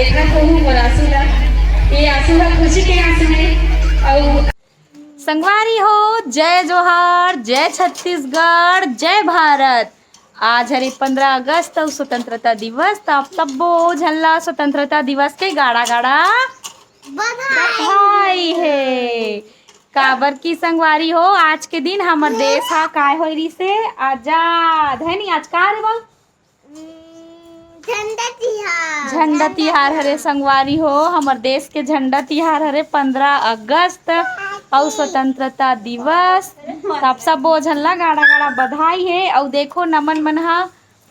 देख रहा हूँ और आंसू ये आंसू खुशी के आंसू है। और संगवारी हो, जय जोहार, जय छत्तीसगढ़, जय भारत। आज हरे 15 अगस्त और स्वतंत्रता दिवस। तब तब्बो झल्ला स्वतंत्रता दिवस के गाड़ा गाड़ा बधाई है। काबर की संगवारी हो, आज के दिन हमार देश हा काय हो रही से आजाद है। नहीं आज का रे बोल झंडा तिहार हरे संगवारी हो। हमार देश के झंडा तिहार हरे 15 अगस्त और स्वतंत्रता दिवस। तब सब बोझल्ला गाड़ा गाड़ा बधाई है। और देखो नमन मन हा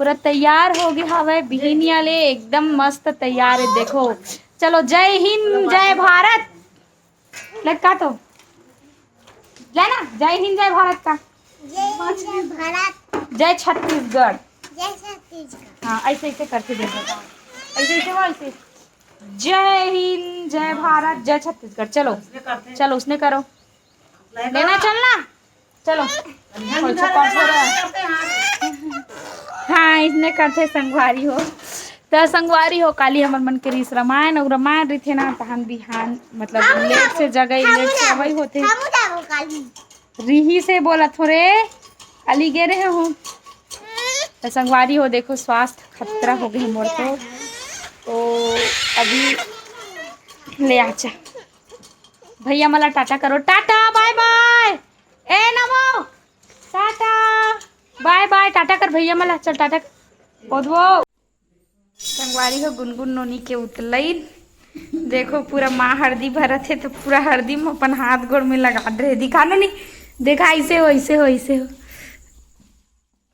पूरा तैयार हो गया हवे बिहिनिया ले, एकदम मस्त तैयार है। देखो चलो जय हिंद जय भारत लटका तो लेना। जय हिंद जय भारत का जय छत्तीसगढ़। हाँ ऐसे ऐसे करके देखो, ऐसे ऐसे ऐसे जय हिंद जय भारत जय छत्तीसगढ़। चलो चलो उसने करो लेना चलना चलो। हाँ इसने करते संगवारी हो। तो संगवारी हो काली हमर मन के रीस रामायण और रामायण रही ना तहन बिहान मतलब लेट से जगह लेट से वही होते रिही से बोला थोड़े काली गे रहे हूँ। तो संगवारी हो देखो स्वास्थ्य खतरा हो गई मोर तो अभी ले आचा भैया मला टाटा करो। टाटा बाय बाय ए नमो टाटा बाय बाय टाटा कर भैया मला चल टाटा बोधवो। संगवारी हो गुनगुन नोनी के उतलई देखो पूरा माँ हल्दी भरत है तो पूरा हल्दी में अपन हाथ गोड़ में लगा रहे दिखा नहीं देखा ऐसे हो ऐसे हो ऐसे हो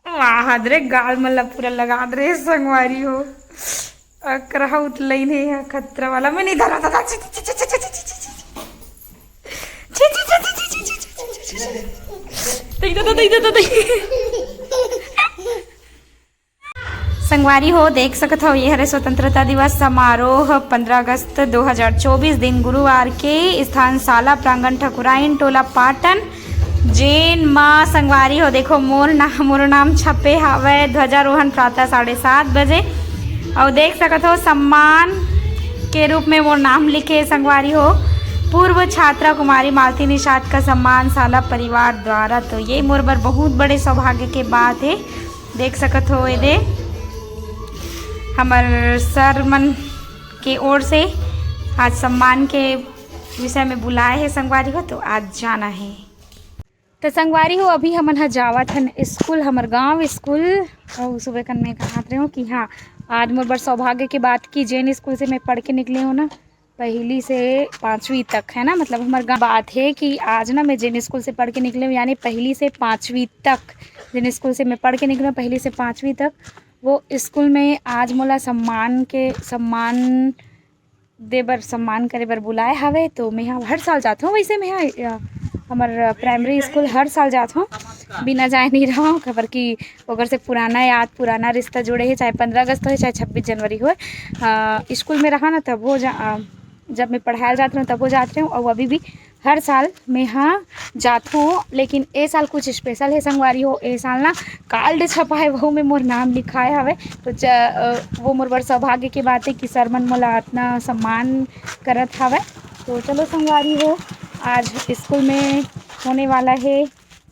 वाह रे गाल मतलब पूरा लगा रहे संगवारी हो। अकरा उतलई नहीं खतरा वाला मैं नहीं धरा था। संगवारी हो देख सकते हो ये हरे स्वतंत्रता दिवस समारोह 15 अगस्त 2024 दिन गुरुवार के स्थान शाला प्रांगण ठकुराइन टोला पाटन जैन माँ। संगवारी हो देखो मोर नाम छपे हवे ध्वजारोहण प्रातः 7:30 बजे। और देख सकते हो सम्मान के रूप में मोर नाम लिखे संगवारी हो पूर्व छात्रा कुमारी मालती निषाद का सम्मान शाला परिवार द्वारा। तो ये मोर बर बहुत बड़े सौभाग्य के बात है। देख सकते हो ये हमार सर मन के ओर से आज सम्मान के विषय में बुलाए हैं संगवारी हो तो आज जाना है। तो संगवारी हो अभी हमन जावत हन स्कूल हमार गांव स्कूल। और सुबह कन में कहा रहे हो कि हाँ आज मोर बड़ सौभाग्य की बात की जैन स्कूल से मैं पढ़ के निकले हूँ ना पहली से 5वीं तक है ना। मतलब हमारे गाँव बात है कि आज ना मैं जैन स्कूल से पढ़ के निकले हूँ यानी पहली से 5वीं तक जैन स्कूल से मैं पढ़ के निकले हूँ पहली से 5वीं तक। वो स्कूल में आज मोला सम्मान दे बर सम्मान करे बर बुलाए हवे। तो मैं यहाँ हर साल जाता हूँ। वैसे मैं यहाँ हमार प्राइमरी स्कूल हर साल जाता हूँ बिना जाए नहीं रहा हूँ खबर कि अगर से पुराना याद पुराना रिश्ता जुड़े है चाहे 15 अगस्त हो चाहे 26 जनवरी हो। स्कूल में रहा ना तब वो जब मैं पढ़ाया जाती हूँ तब वो जाती हूँ और अभी भी हर साल मैं यहाँ जाती हूँ। लेकिन ए साल कुछ स्पेशल है संगवारी हो। ए साल ना कार्ड छपा है वो में मोर नाम लिखाए हवे तो वो मोर बड़ सौभाग्य की बात है कि सर मन मोला इतना सम्मान करत हवे। तो चलो संगवारी हो आज स्कूल में होने वाला है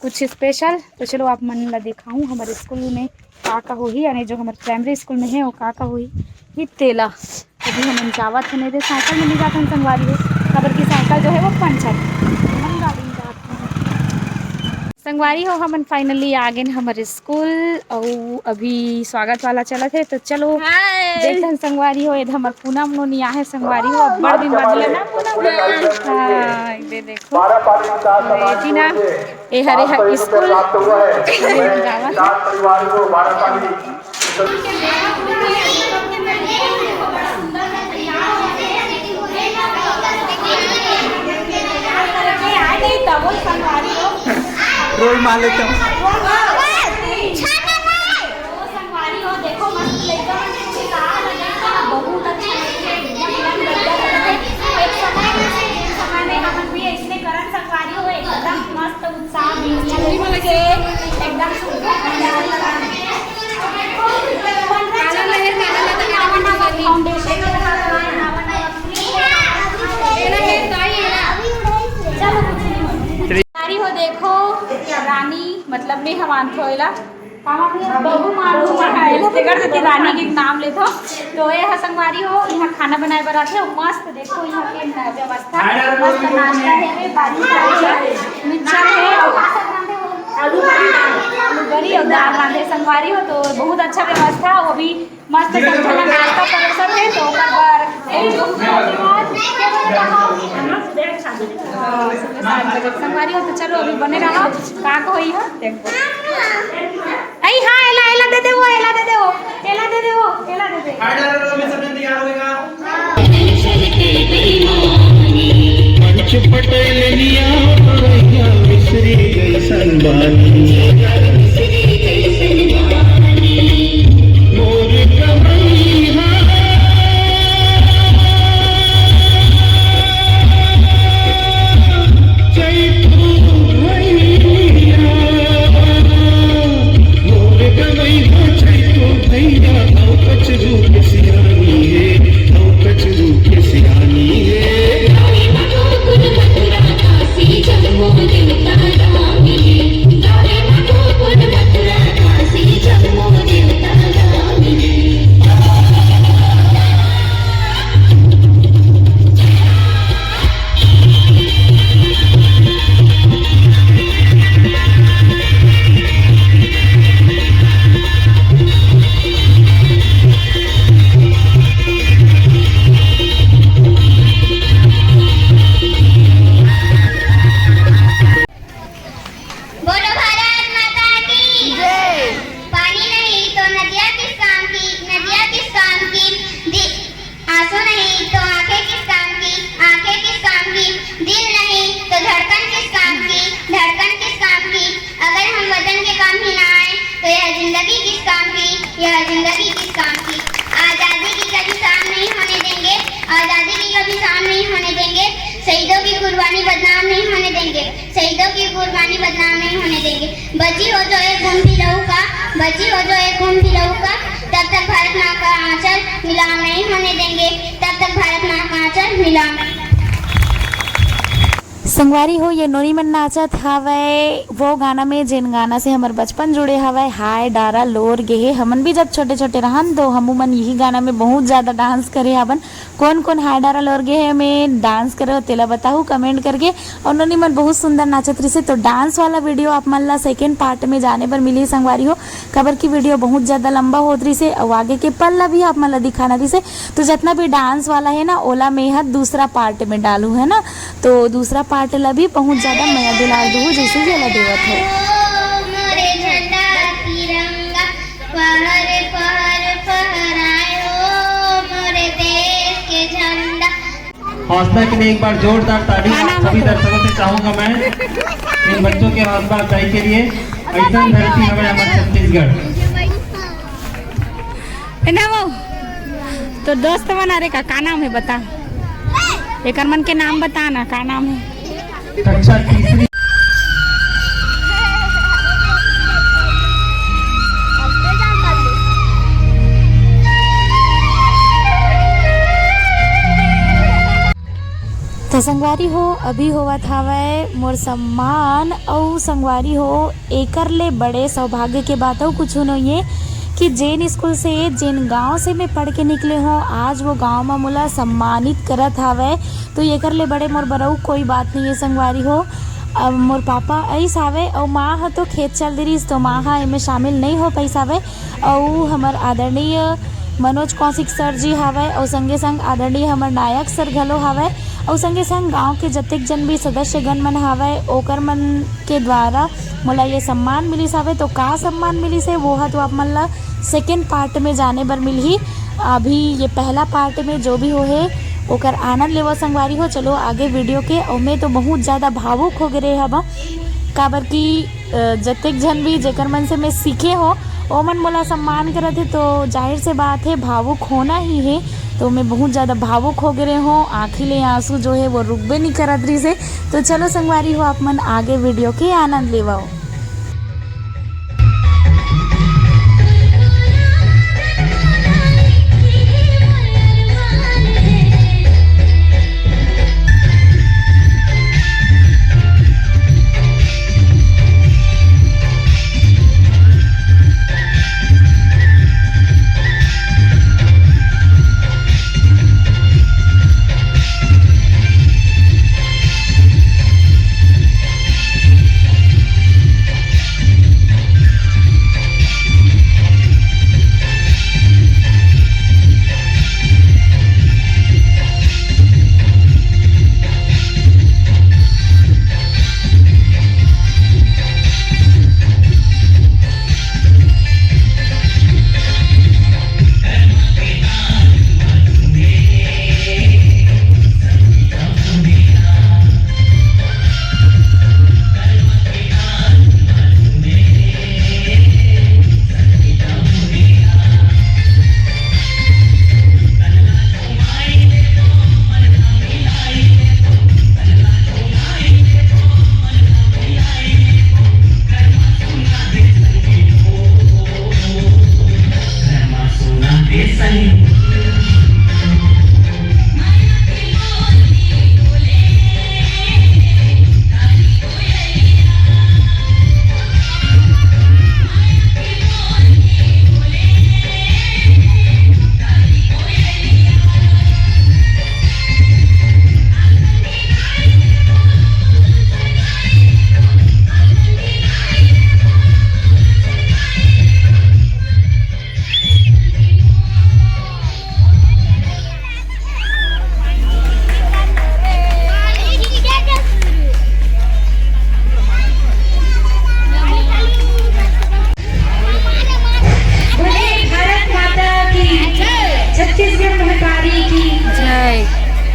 कुछ स्पेशल। तो चलो आप मन ला दिखाऊँ हमारे स्कूल में का होही यानी जो हमारे प्राइमरी स्कूल में है वो का होही ही तेला। अभी हम जावत है नहीं साइकिल में नहीं जाते हैं संगवारी हो खबर की साइकिल जो है वो पंचर हम गाड़ी में जाते हैं। संगवारी हो हम फाइनली आ गए हमारे स्कूल और अभी स्वागत वाला चला थे। तो चलो देखते हैं संगवारी हो इधर हमारे पूनम नोनी है संगवारी हो बड़ दिन बाद लेना पूनम। हाँ ये देखो ये ना ये हरे स्कूल रोल मार लेते हैं। संगवारी हो देखो मस्त लड़का बहुत अच्छा एक समय में हम भी इसने करण संगवारी हो एकदम मस्त उत्साह एकदम फाउंडेशन मैं हमान थोइला बहु मारू है तेगर ते रानी के नाम ले थो तो ये है संगवारी हो यहाँ खाना बनाए बर आथे मस्त देखो यहाँ के व्यवस्था मस्त नाश्ता है बारी मिक्सचर है आलू बड़ी और दाल रांधे संगवारी हो तो बहुत अच्छा व्यवस्था वो भी मस्त संगठन नाश्ता परोसत है तो संगवारी हो तो चलो अभी बने रहो का को होई हो देखो आई हाँ एला एला दे दे वो एला दे दे वो एला दे दे वो एला दे दे हाइडर में सब तैयार होएगा पंच पटेलिया भैया मिश्री गई संबानी मोर कमैया चैतू भैया मोर कमैया चैतू भैया औ कचरू के सियानी है औ कचरू के सियानी है बोलो भारत माता की जय। पानी नहीं तो नदियाँ किस काम की, नदियाँ किस काम की, आंसू नहीं तो आंखें किस काम की, आंखें किस काम की, दिल नहीं तो धड़कन किस काम की, धड़कन किस काम की। अगर हम वतन के काम ही ना आए तो यह जिंदगी किस काम की, यह जिंदगी किस काम की। आज़ादी की कभी शाम नहीं होने देंगे, आज़ादी की कभी शाम नहीं होने देंगे, शहीदों की कुर्बानी बदनाम नहीं होने देंगे, शहीदों की कुर्बानी बदनाम नहीं होने देंगे। बची हो जो एक घूम भी लहू का, बची हो जो एक घूम भी लहू का, तब तक भारत माँ का आंचल नीलाम नहीं होने देंगे, तब तक भारत माँ का आंचल नीलाम। संगवारी हो ये नोनी मन नाचत हवय वो गाना में जिन गाना से हमार बचपन जुड़े हवय हाय डारा लोर गेहे। हमन भी जब छोटे छोटे रहन तो हमू मन यही गाना में बहुत ज़्यादा डांस करे हवन। कौन कौन हाय डारा लोर गेहे में डांस करे हो तेला बताओ कमेंट करके। और नोनी मन बहुत सुंदर नाचत रही से तो डांस वाला वीडियो आप मन ला सेकेंड पार्ट में जाने पर मिली संगवारी हो। खबर की वीडियो बहुत ज़्यादा लंबा होत रही से और आगे के पल्ला भी आप मन ला दिखाना रही से तो जितना भी डांस वाला है ना ओला में हद दूसरा पार्ट में डालू है ना तो दूसरा पार्ट ला भी बहुत ज़्यादा मया दिलार दू जैसे ये ला देवत है। मोरे झंडा तिरंगा फहर फहर फहरायो मोरे देश के झंडा। हौसला के लिए एक बार जोरदार ताली सभी दर्शकों से चाहूंगा मैं इन बच्चों के हौसला अफजाई के लिए। ऐसा धरती हमारे हमारे छत्तीसगढ़ ना वो तो दोस्त बना रे का नाम है बता एक मन के नाम बताना का नाम है। कक्षा तीसरी तो संगवारी हो अभी होवत हवय मोर सम्मान और संगवारी हो एकर ले बड़े सौभाग्य के बात हो कुछ न ये कि जेन स्कूल से जेन गांव से मैं पढ़ के निकले हो आज वो गांव में मोला सम्मानित करत हवय तो एकर ले बड़े मोर बरऊ कोई बात नहीं है संगवारी हो। अब मोर पापा ऐस आवे और माँ ह तो खेत चल रही तो माँ हा इनमें शामिल नहीं हो पैसा आवे और हमार आदरणीय मनोज कौशिक सर जी हवय और संगे संग आदरणीय हमार नायक सर घलो हवय और संगे संग गांव के जतेक जन भी सदस्यगण मन हवय ओकर मन के द्वारा मोला ये सम्मान मिलिस हवे। तो का सम्मान मिलिस है वो है तो आप मन ला सेकेंड पार्ट में जाने बर मिलही। अभी ये पहला पार्ट में जो भी हो है ओकर आनंद लेवा संगवारी हो। चलो आगे वीडियो के और मैं तो बहुत ज़्यादा भावुक हो गए हवा काबर की जतेक जन भी जेकर मन से मैं सीखे हो ओ मन मोला सम्मान करत है तो जाहिर से बात है भावुक होना ही है। तो मैं बहुत ज़्यादा भावुक हो गए हो आँखी ले आंसू जो है वो रुकबे नहीं करत रही से। तो चलो संगवारी हो आप मन आगे वीडियो के आनंद लेवाओ।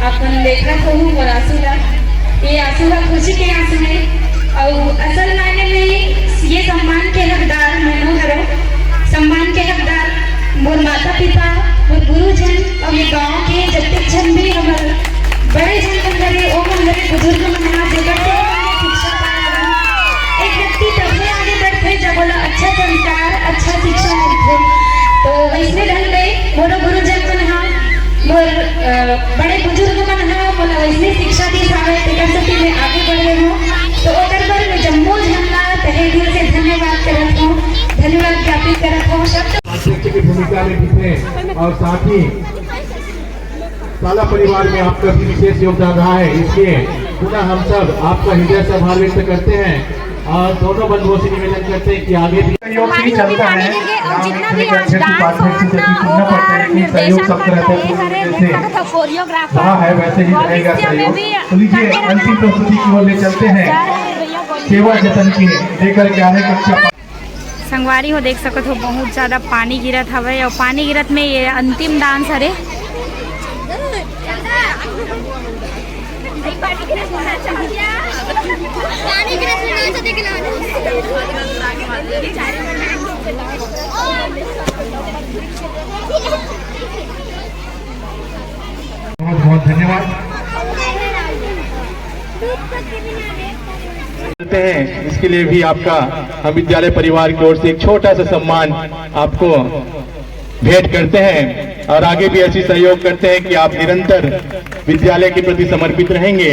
अपन देख रहा हूँ और आंसू ला ये आंसू ला खुशी के आंसू है और असल मायने में ये सम्मान के हकदार मैनू हरो सम्मान के हकदार मोर माता पिता मोर गुरुजन और ये गांव के जत्ते जन भी हमारे बड़े जन मन करे ओ मन करे बुजुर्ग मन जगत से शिक्षा पाया एक व्यक्ति तब आगे बढ़ते जब बोला अच्छा संस्कार अच्छा शिक्षा मिलते तो वैसे ढंग में मोरो गुरुजन मन हाँ मोर बड़े बुजुर्ग मन हाँ बोला वैसे शिक्षा दी सावे तेकर से मैं आगे बढ़ रही हूँ तो ओकर पर मैं जम्मू झंडा तहे दिल से धन्यवाद करत हूँ धन्यवाद ज्ञापित करत हूँ शब्द अध्यक्ष की भूमिका में दिखे और साथ ही साला परिवार में आपका भी विशेष योगदान रहा है, इसलिए पुनः हम सब आपका हृदय से आभार व्यक्त करते हैं और दोनों बंधुओं से निवेदन करते हैं कि आगे भी सहयोग से ही चलता है। और जितना भी आज डांस निर्देशन करते कोरियोग्राफर वहाँ है वैसे ही रहेगा सहयोग। तो लीजिए अंतिम प्रस्तुति की ओर ले चलते हैं। सेवा जतन की लेकर के आने कक्षा संगवारी हो देख सकत हो बहुत ज़्यादा पानी गिरत हवे और पानी गिरत में ये अंतिम डांस हरे बहुत बहुत धन्यवाद हैं। इसके लिए भी आपका हम विद्यालय परिवार की ओर से एक छोटा सा सम्मान आपको भेंट करते हैं और आगे भी ऐसी सहयोग करते हैं कि आप निरंतर विद्यालय के प्रति समर्पित रहेंगे।